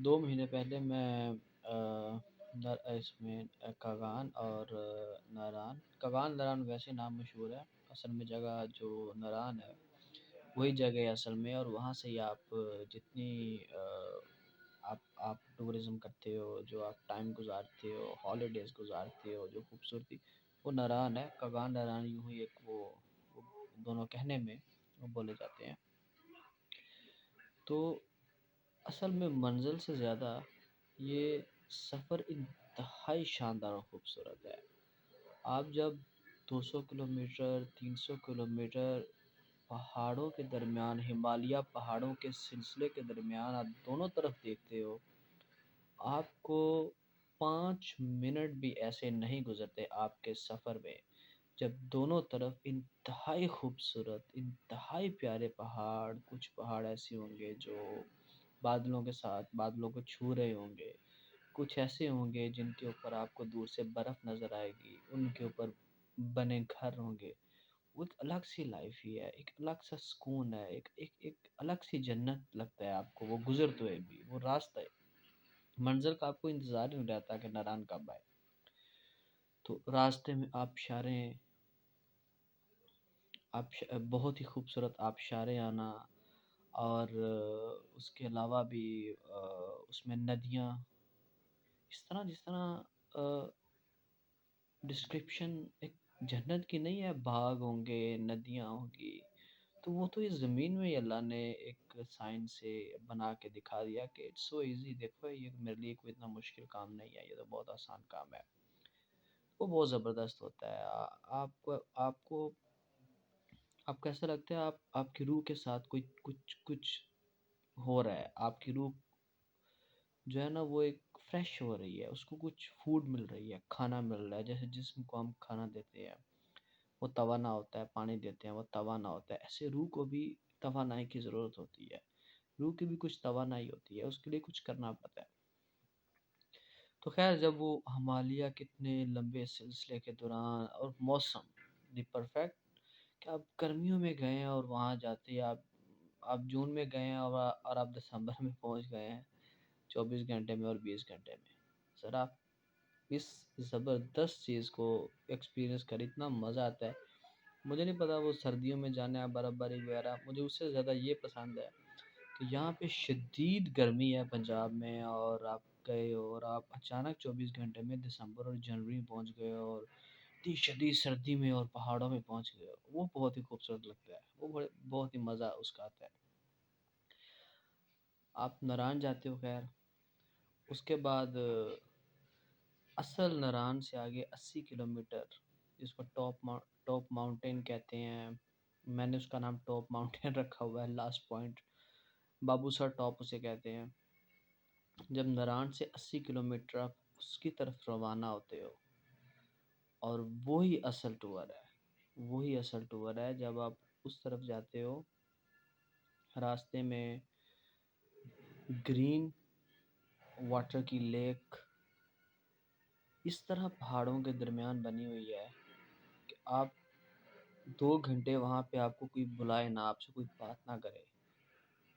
2 مہینے پہلے میں اس میں کاغان اور ناران، کاغان ناران ویسے نام مشہور ہے، اصل میں جگہ جو ناران ہے وہی جگہ ہے اصل میں، اور وہاں سے ہی آپ جتنی آپ ٹورزم کرتے ہو، جو آپ ٹائم گزارتے ہو، ہالیڈیز گزارتے ہو، جو خوبصورتی وہ ناران ہے، کاغان ناران یوں ہی ایک وہ دونوں کہنے میں وہ بولے جاتے ہیں۔ تو اصل میں منزل سے زیادہ یہ سفر انتہائی شاندار اور خوبصورت ہے۔ آپ جب 200 کلومیٹر 300 کلومیٹر پہاڑوں کے درمیان، ہمالیہ پہاڑوں کے سلسلے کے درمیان آپ دونوں طرف دیکھتے ہو، آپ کو 5 منٹ بھی ایسے نہیں گزرتے آپ کے سفر میں، جب دونوں طرف انتہائی خوبصورت، انتہائی پیارے پہاڑ، کچھ پہاڑ ایسے ہوں گے جو بادلوں کے ساتھ بادلوں کو چھو رہے ہوں گے، کچھ ایسے ہوں گے جن کے اوپر آپ کو دور سے برف نظر آئے گی، ان کے اوپر بنے گھر ہوں گے۔ وہ ایک الگ سی لائف ہی ہے، ایک الگ سا سکون ہے، ایک الگ سی جنت لگتا ہے آپ کو وہ گزرتے ہوئے بھی، وہ راستہ منظر کا آپ کو انتظار نہیں رہتا کہ ناران کب آئے۔ تو راستے میں بہت ہی خوبصورت آبشاریں آنا، اور اس کے علاوہ بھی اس میں ندیاں، جس طرح ڈسکرپشن ایک جنت کی نہیں ہے، باغ ہوں گے، ندیاں ہوں گی، تو وہ تو اس زمین میں ہی اللہ نے ایک سائنس سے بنا کے دکھا دیا کہ اٹس سو ایزی، دیکھو یہ میرے لیے کوئی اتنا مشکل کام نہیں ہے، یہ تو بہت آسان کام ہے۔ وہ بہت زبردست ہوتا ہے۔ آپ کو ایسا لگتا ہے آپ کی روح کے ساتھ کوئی کچھ ہو رہا ہے، آپ کی روح جو ہے نا وہ ایک فریش ہو رہی ہے، اس کو کچھ فوڈ مل رہی ہے، کھانا مل رہا ہے، جیسے جسم کو ہم کھانا دیتے ہیں وہ توانا ہوتا ہے، پانی دیتے ہیں وہ توانا ہوتا ہے، ایسے روح کو بھی توانائی کی ضرورت ہوتی ہے، روح کی بھی کچھ توانائی ہوتی ہے، اس کے لیے کچھ کرنا پڑتا ہے۔ تو خیر جب وہ ہمالیہ کتنے لمبے سلسلے کے دوران، اور موسم دی پرفیکٹ، کہ آپ گرمیوں میں گئے ہیں اور وہاں جاتے ہیں، آپ جون میں گئے ہیں اور آپ دسمبر میں پہنچ گئے ہیں 24 گھنٹے میں اور 20 گھنٹے میں، سر آپ اس زبردست چیز کو ایکسپیرئنس کر، اتنا مزہ آتا ہے۔ مجھے نہیں پتا وہ سردیوں میں جانا ہے، برف باری وغیرہ، مجھے اس سے زیادہ یہ پسند ہے کہ یہاں پہ شدید گرمی ہے پنجاب میں، اور آپ گئے اور آپ اچانک 24 گھنٹے میں دسمبر اور جنوری میں پہنچ گئے، اور اتنی شدید سردی میں اور پہاڑوں میں پہنچ گئے، وہ بہت ہی خوبصورت لگتا ہے، وہ بہت ہی مزہ اس کا آتا ہے۔ آپ ناران جاتے ہو، خیر اس کے بعد اصل ناران سے آگے 80 کلومیٹر، جس کو ٹاپ ماؤنٹین کہتے ہیں، میں نے اس کا نام ٹاپ ماؤنٹین رکھا ہوا ہے، لاسٹ پوائنٹ بابو سر ٹاپ اسے کہتے ہیں۔ جب ناران سے 80 کلومیٹر آپ اس کی طرف روانہ ہوتے ہو، اور وہی اصل ٹور ہے، وہی اصل ٹور ہے جب آپ اس طرف جاتے ہو، راستے میں گرین واٹر کی لیک اس طرح پہاڑوں کے درمیان بنی ہوئی ہے کہ آپ 2 گھنٹے وہاں پہ آپ کو کوئی بلائے نہ، آپ سے کوئی بات نہ کرے،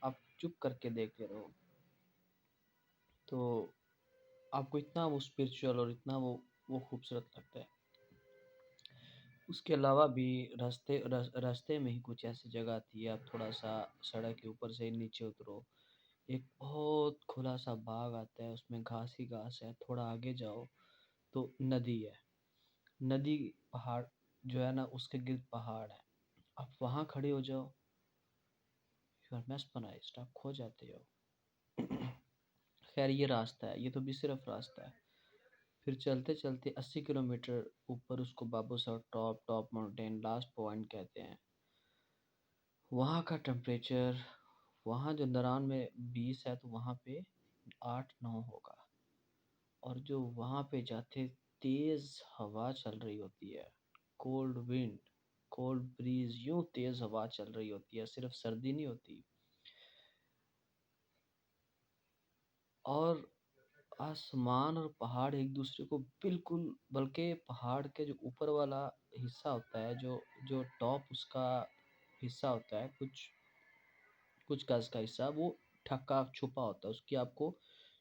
آپ چپ کر کے دیکھتے رہو، تو آپ کو اتنا وہ اسپرچول اور اتنا وہ خوبصورت لگتا ہے۔ اس کے علاوہ بھی راستے میں ہی کچھ ایسی جگہ تھی، آپ تھوڑا سا سڑک کے اوپر سے نیچے اترو، ایک بہت کھلا سا باغ آتا ہے، اس میں گھاس ہی گھاس ہے، تھوڑا آگے جاؤ تو ندی ہے، ندی، پہاڑ جو ہے نا اس کے گرد پہاڑ ہے، آپ وہاں کھڑے ہو جاؤ، یو آر میسپرائزڈ، آپ کھو جاتے ہو۔ خیر یہ راستہ ہے، یہ تو بھی صرف راستہ ہے۔ پھر چلتے چلتے 80 کلومیٹر اوپر، اس کو بابو سر ٹاپ ماؤنٹین لاسٹ پوائنٹ کہتے ہیں، وہاں کا ٹمپریچر، وہاں جو ناران میں 20 ہے تو وہاں پہ 8-9 ہوگا، اور جو وہاں پہ جاتے تیز ہوا چل رہی ہوتی ہے، کولڈ ونڈ، کولڈ بریز، یوں تیز ہوا چل رہی ہوتی ہے، صرف سردی نہیں ہوتی، اور آسمان اور پہاڑ ایک دوسرے کو بالکل، بلکہ پہاڑ کے جو اوپر والا حصہ ہوتا ہے، جو ٹاپ اس کا حصہ ہوتا ہے، کچھ گز کا حصہ وہ ڈھکا چھپا ہوتا ہے، اس کی آپ کو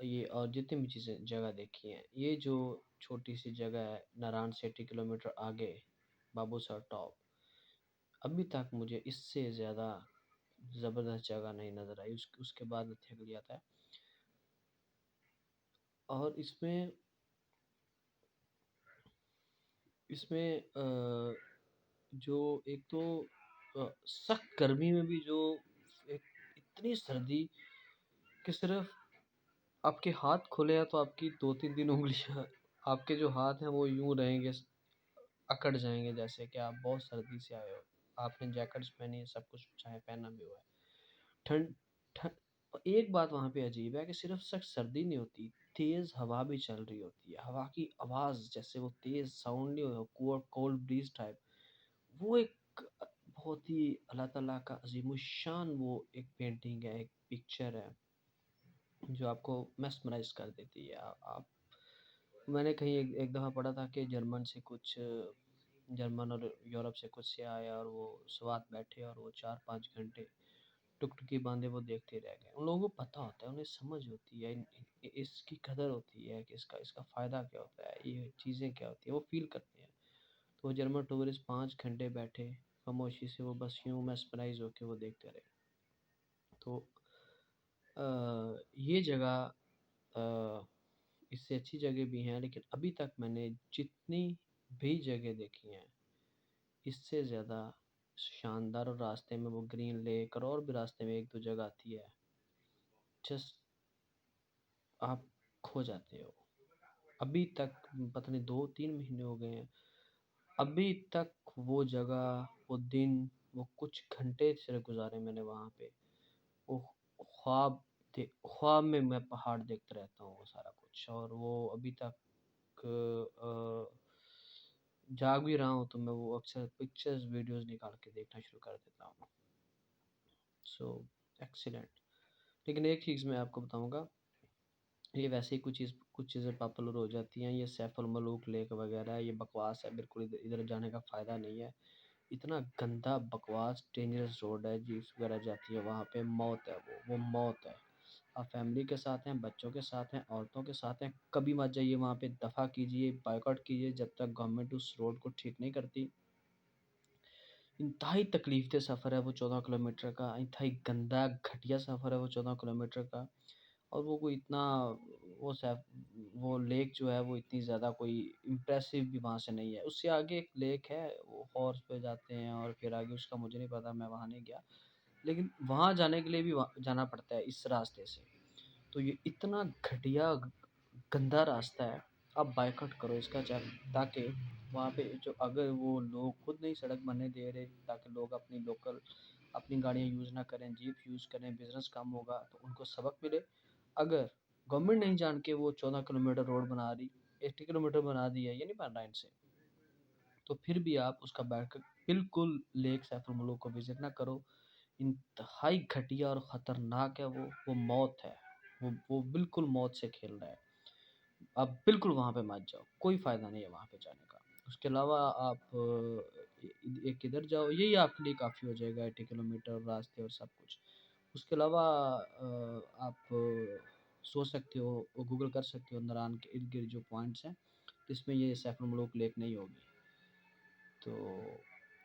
یہ اور جتنی بھی چیزیں جگہ دیکھی ہیں، یہ جو چھوٹی سی جگہ ہے ناران سے 80 کلومیٹر آگے، بابو سر ٹاپ، ابھی تک مجھے اس سے زیادہ زبردست جگہ نہیں نظر آئی۔ اس کے بعد تھک لیا تھا۔ اور اس میں جو ایک تو سخت گرمی میں بھی جو ایک اتنی سردی کہ صرف آپ کے ہاتھ کھلے ہیں تو آپ کی 2-3 انگلیاں، آپ کے جو ہاتھ ہیں وہ یوں رہیں گے، اکڑ جائیں گے، جیسے کہ آپ بہت سردی سے آئے ہو۔ آپ نے جیکٹس پہنی ہے، سب کچھ چاہے پہنا بھی ہوا ہے۔ ٹھنڈ ایک بات وہاں پہ عجیب ہے کہ صرف سخت سردی نہیں ہوتی، تیز ہوا بھی چل رہی ہوتی ہے۔ ہوا کی آواز جیسے وہ تیز ساؤنڈ نہیں ہو، کولڈ بریز ٹائپ، وہ ایک بہت ہی اللہ تعالیٰ کا عظیم الشان وہ ایک پینٹنگ ہے، ایک پکچر ہے جو آپ کو میسمرائز کر دیتی ہے۔ میں نے کہیں ایک دفعہ پڑھا تھا کہ جرمن اور یورپ سے کچھ سیاح آئے اور وہ سوات بیٹھے اور وہ 4-5 گھنٹے ٹکٹکی باندھے وہ دیکھتے رہ گئے۔ ان لوگوں کو پتہ ہوتا ہے، انہیں سمجھ ہوتی ہے، اس کی قدر ہوتی ہے کہ اس کا فائدہ کیا ہوتا ہے، یہ چیزیں کیا ہوتی ہیں، وہ فیل کرتے ہیں۔ تو وہ جرمن ٹورسٹ 5 گھنٹے بیٹھے خاموشی سے، وہ بس یوں میسمرائز ہو کے وہ دیکھتے رہے۔ تو یہ جگہ اس سے اچھی جگہ بھی ہیں، لیکن ابھی تک میں نے جتنی بھی جگہ دیکھی ہیں اس سے زیادہ شاندار، اور راستے میں وہ گرین لیک اور بھی راستے میں 1-2 جگہ آتی ہے، جسٹ آپ کھو جاتے ہو۔ ابھی تک پتہ نہیں 2-3 مہینے ہو گئے ہیں، ابھی تک وہ جگہ، وہ دن، وہ کچھ گھنٹے صرف گزارے میں نے وہاں پہ، وہ خواب میں پہاڑ دیکھتا رہتا ہوں وہ سارا کچھ، اور وہ ابھی تک جاگ بھی رہا ہوں تو میں وہ اکثر پکچرز ویڈیوز نکال کے دیکھنا شروع کر دیتا ہوں۔ سو ایکسیلنٹ۔ لیکن ایک چیز میں آپ کو بتاؤں گا، یہ ویسے ہی کچھ چیزیں پاپولر ہو جاتی ہیں، یہ سیف الملوک لیک وغیرہ ہے، یہ بکواس ہے، بالکل ادھر جانے کا فائدہ نہیں ہے۔ اتنا گندا بکواس ڈینجرس روڈ ہے، جیپس وغیرہ جاتی ہے وہاں پہ، موت ہے، وہ موت ہے۔ آپ فیملی کے ساتھ ہیں، بچوں کے ساتھ ہیں، عورتوں کے ساتھ ہیں، کبھی مت جائیے وہاں پہ، دفع کیجیے، بائیکاٹ کیجیے جب تک گورنمنٹ اس روڈ کو ٹھیک نہیں کرتی۔ انتہائی تکلیف دہ سفر ہے وہ 14 کلومیٹر کا، انتہائی گندا گھٹیا سفر ہے وہ 14 کلومیٹر کا۔ اور وہ کوئی اتنا وہ لیک جو ہے وہ اتنی زیادہ کوئی امپریسو بھی وہاں سے نہیں ہے۔ اس سے آگے ایک لیک ہے، وہ ہارس پہ جاتے ہیں، اور پھر آگے اس کا مجھے نہیں پتا، میں وہاں نہیں گیا، لیکن وہاں جانے کے لیے بھی جانا پڑتا ہے اس راستے سے۔ تو یہ اتنا گھٹیا گندا راستہ ہے، آپ بائیکاٹ کرو اس کا، تاکہ وہاں پہ جو اگر وہ لوگ خود نہیں سڑک بننے دے رہے تاکہ لوگ اپنی گاڑیاں یوز نہ کریں، جیپ یوز کریں، بزنس کم ہوگا تو ان کو سبق ملے۔ اگر گورنمنٹ نہیں جان کے وہ 14 کلومیٹر روڈ بنا رہی، 80 کلومیٹر بنا دی ہے، یہ نہیں بن رہا ان سے، تو پھر بھی آپ اس کا بالکل لیک سیف الملوک کو وزٹ نہ کرو۔ انتہائی گھٹیا اور خطرناک ہے وہ موت ہے، وہ بالکل موت سے کھیل رہا ہے۔ آپ بالکل وہاں پہ مت جاؤ، کوئی فائدہ نہیں ہے وہاں پہ جانے کا۔ اس کے علاوہ آپ ایک ادھر جاؤ، یہی آپ کے لیے کافی ہو جائے گا، 80 کلومیٹر راستے اور سب کچھ۔ اس کے علاوہ آپ سوچ سکتے ہو، گوگل کر سکتے ہو ناران کے ارد گرد جو پوائنٹس ہیں جس میں یہ سیف الملوک لیک نہیں ہوگی، تو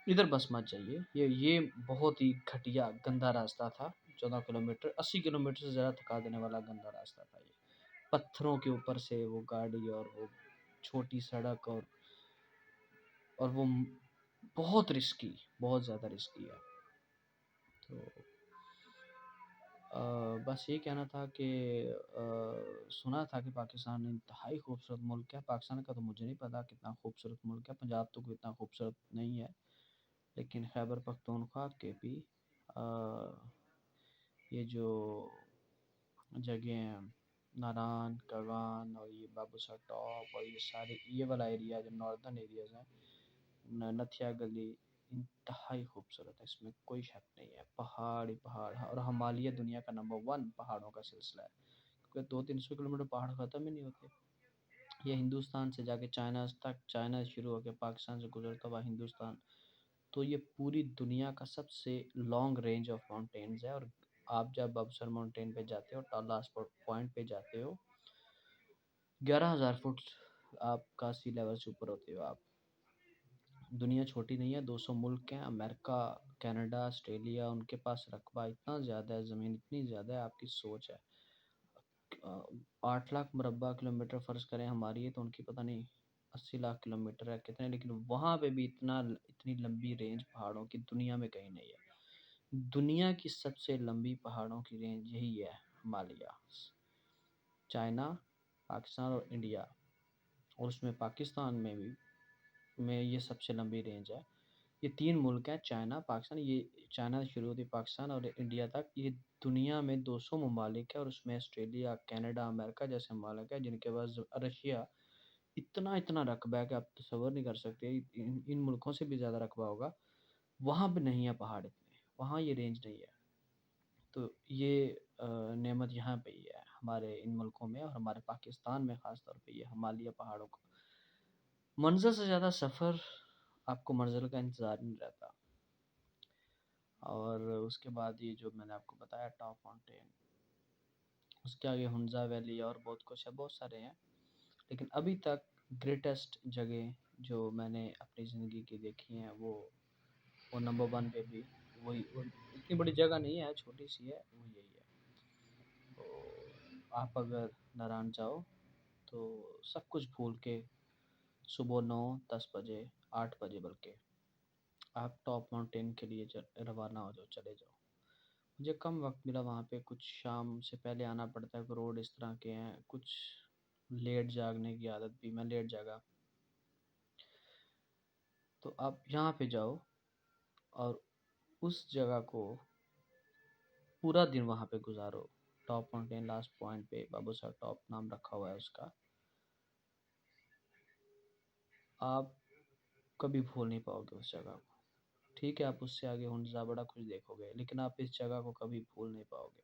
ادھر بس مت جائیے۔ یہ بہت ہی گھٹیا گندا راستہ تھا، 14 کلومیٹر، 80 کلومیٹر سے زیادہ تھکا دینے والا گندا راستہ تھا یہ، پتھروں کے اوپر سے وہ گاڑی، اور وہ چھوٹی سڑک، اور وہ بہت رسکی، بہت زیادہ رسکی ہے۔ تو بس یہ کہنا تھا کہ سنا تھا کہ پاکستان انتہائی خوبصورت ملک ہے، پاکستان کا تو مجھے نہیں پتا کتنا خوبصورت ملک ہے، پنجاب تو کوئی اتنا خوبصورت نہیں ہے، لیکن خیبر پختونخوا کے بھی یہ جو جگہ ہیں، ناران، کاغان، اور یہ بابو سر ٹاپ، اور یہ سارے یہ والا ایریا جو ناردرن ایریاز ہیں، نتھیا گلی، انتہائی خوبصورت ہے، اس میں کوئی شک نہیں ہے، پہاڑ ہی پہاڑ، اور ہمالیہ دنیا کا نمبر 1 پہاڑوں کا سلسلہ ہے، کیونکہ 200-300 کلومیٹر پہاڑ ختم ہی نہیں ہوتے۔ یہ ہندوستان سے جا کے چائنا تک، چائنا شروع ہو کے پاکستان سے گزرتا ہوا ہندوستان، تو یہ پوری دنیا کا سب سے لانگ رینج آف ماؤنٹینز ہے، اور آپ جب ابسر ماؤنٹین پہ جاتے ہو، لاسٹ پوائنٹ پہ جاتے ہو، 11,000 فٹ آپ کا سی لیول سے اوپر ہوتے ہو آپ۔ دنیا چھوٹی نہیں ہے، 200 ملک ہیں، امریکہ، کینیڈا، آسٹریلیا، ان کے پاس رقبہ اتنا زیادہ ہے، زمین اتنی زیادہ ہے، آپ کی سوچ ہے۔ 8 لاکھ مربع کلومیٹر فرض کریں ہماری ہے، تو ان کی پتہ نہیں 80 لاکھ کلومیٹر ہے کتنے، لیکن وہاں پہ بھی اتنی لمبی رینج پہاڑوں کی دنیا میں کہیں نہیں ہے۔ دنیا کی سب سے لمبی پہاڑوں کی رینج یہی ہے، ہمالیہ، چائنا، پاکستان اور انڈیا، اور اس میں پاکستان میں یہ سب سے لمبی رینج ہے۔ یہ 3 ملک ہیں، چائنا، پاکستان، یہ چائنا سے شروع ہوتی پاکستان اور انڈیا تک، یہ دنیا میں 200 ممالک ہے، اور اس میں آسٹریلیا، کینیڈا، امریکہ جیسے ممالک ہیں جن کے پاس، رشیا، اتنا رقبہ ہے کہ آپ تصور نہیں کر سکتے، ان ملکوں سے بھی زیادہ رقبہ ہوگا۔ وہاں پہ نہیں ہے پہاڑ اتنے، وہاں یہ رینج نہیں ہے۔ تو یہ نعمت یہاں پہ ہی ہے ہمارے ان ملکوں میں، اور ہمارے پاکستان میں خاص طور پہ یہ ہمالیہ پہاڑوں کو۔ منزل سے زیادہ سفر، آپ کو منزل کا انتظار نہیں رہتا۔ اور اس کے بعد یہ جو میں نے آپ کو بتایا ٹاپ ماؤنٹین، اس کے آگے ہنزا ویلی اور بہت کچھ ہے، بہت سارے ہیں، لیکن ابھی تک گریٹسٹ جگہ جو میں نے اپنی زندگی کی دیکھی ہیں، وہ نمبر 1 پہ بھی وہی، اتنی بڑی جگہ نہیں ہے، چھوٹی سی ہے، وہ یہی ہے۔ تو آپ اگر ناران جاؤ تو سب کچھ بھول کے صبح 9-10 بجے، 8 بجے بلکہ، آپ ٹاپ ماؤنٹین کے لیے روانہ ہو جاؤ، چلے جاؤ۔ مجھے کم وقت ملا وہاں پہ، کچھ شام سے پہلے آنا پڑتا ہے، روڈ اس طرح کے ہیں، کچھ لیٹ جاگنے کی عادت بھی، میں لیٹ جاگا۔ تو آپ یہاں پہ جاؤ اور اس جگہ کو پورا دن وہاں پہ گزارو۔ ٹاپ ماؤنٹین لاسٹ پوائنٹ پہ، بابو سر ٹاپ نام رکھا ہوا ہے اس کا، آپ کبھی بھول نہیں پاؤ گے اس جگہ کو۔ ٹھیک ہے، آپ اس سے آگے ہنزا بڑا کچھ دیکھو گے، لیکن آپ اس جگہ کو کبھی بھول نہیں پاؤ گے۔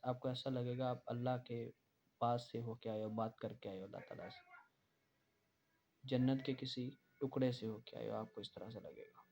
آپ کو ایسا لگے گا آپ اللہ کے پاس سے ہو کے آئے ہو، بات کر کے آئے ہو اللہ تعالیٰ سے، جنت کے کسی ٹکڑے سے ہو کے آئے ہو، آپ کو اس طرح سے لگے گا۔